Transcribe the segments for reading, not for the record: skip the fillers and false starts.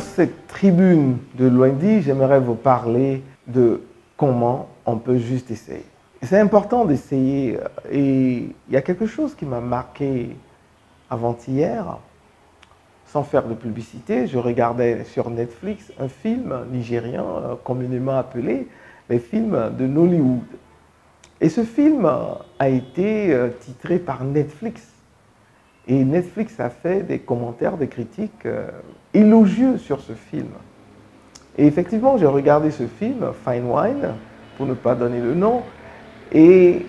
Pour cette tribune de Lundi, j'aimerais vous parler de comment on peut juste essayer. C'est important d'essayer et il y a quelque chose qui m'a marqué avant-hier. Sans faire de publicité, je regardais sur Netflix un film nigérien communément appelé les films de Nollywood. Et ce film a été titré par Netflix. Et Netflix a fait des commentaires, des critiques élogieux sur ce film. Et effectivement, j'ai regardé ce film, Fine Wine, pour ne pas donner le nom, et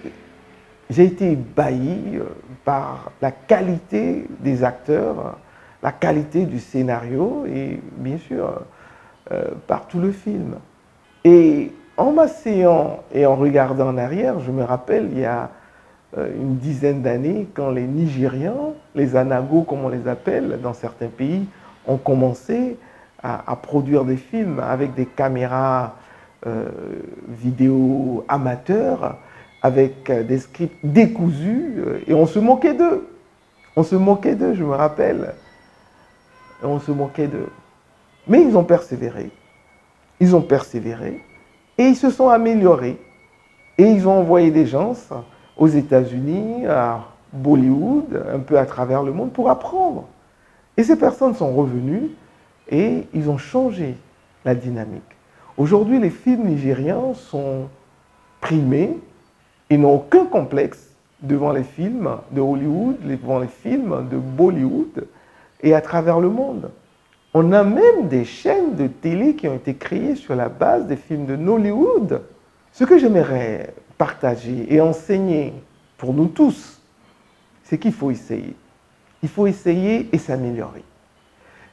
j'ai été ébahi par la qualité des acteurs, la qualité du scénario et bien sûr par tout le film. Et en m'asseyant et en regardant en arrière, je me rappelle il y a une dizaine d'années, quand les Nigérians, les Anagos comme on les appelle dans certains pays, ont commencé à produire des films avec des caméras vidéo amateurs, avec des scripts décousus, et on se moquait d'eux. On se moquait d'eux, je me rappelle. Et on se moquait d'eux. Mais ils ont persévéré. Ils ont persévéré et ils se sont améliorés. Et ils ont envoyé des gens aux États-Unis, à Bollywood, un peu à travers le monde pour apprendre. Et ces personnes sont revenues et ils ont changé la dynamique. Aujourd'hui, les films nigérians sont primés. Ils n'ont aucun complexe devant les films de Hollywood, devant les films de Bollywood et à travers le monde. On a même des chaînes de télé qui ont été créées sur la base des films de Nollywood. Ce que j'aimerais partager et enseigner pour nous tous, c'est qu'il faut essayer. Il faut essayer et s'améliorer.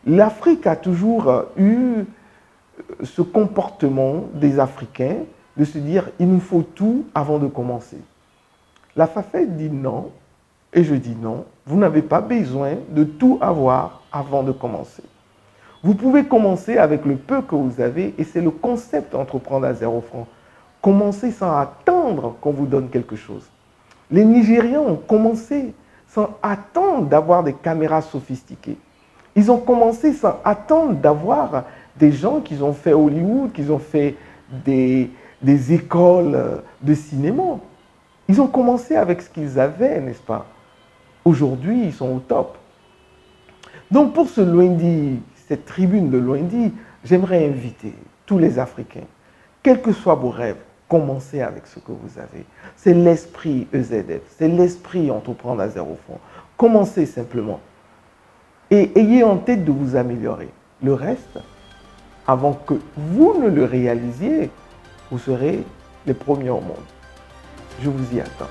L'Afrique a toujours eu ce comportement des Africains de se dire « il nous faut tout avant de commencer ». La FAFET dit non, et je dis non, vous n'avez pas besoin de tout avoir avant de commencer. Vous pouvez commencer avec le peu que vous avez, et c'est le concept entreprendre à 0 francs. Commencez sans attendre qu'on vous donne quelque chose. Les Nigérians ont commencé sans attendre d'avoir des caméras sophistiquées. Ils ont commencé sans attendre d'avoir des gens qui ont fait Hollywood, qui ont fait des écoles de cinéma. Ils ont commencé avec ce qu'ils avaient, n'est-ce pas? Aujourd'hui, ils sont au top. Donc pour ce Lundi, cette tribune de Lundi, j'aimerais inviter tous les Africains, quels que soient vos rêves, commencez avec ce que vous avez. C'est l'esprit EZF, c'est l'esprit entreprendre à 0 francs. Commencez simplement et ayez en tête de vous améliorer. Le reste, avant que vous ne le réalisiez, vous serez les premiers au monde. Je vous y attends.